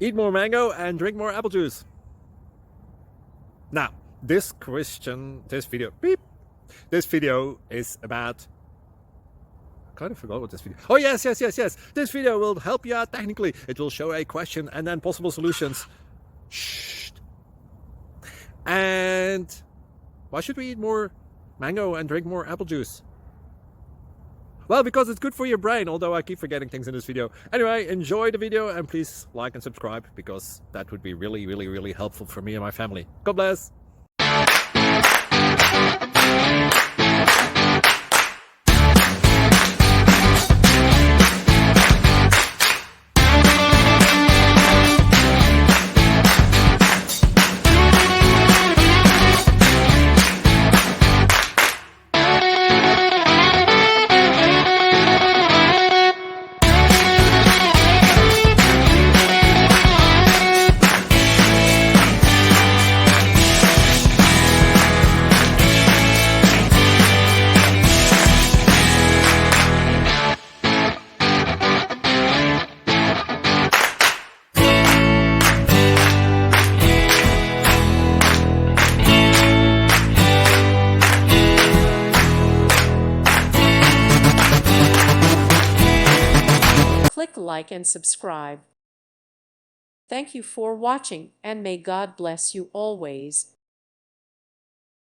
Eat more mango and drink more apple juice. Now, this video is about, I kind of forgot what this video. Oh, yes. This video will help you out technically. It will show a question and then possible solutions. Shh. And why should we eat more mango and drink more apple juice? Well, because it's good for your brain, although I keep forgetting things in this video. Anyway, enjoy the video and please like and subscribe, because that would be really helpful for me and my family. God bless. Click like and subscribe. Thank you for watching, and may God bless you always.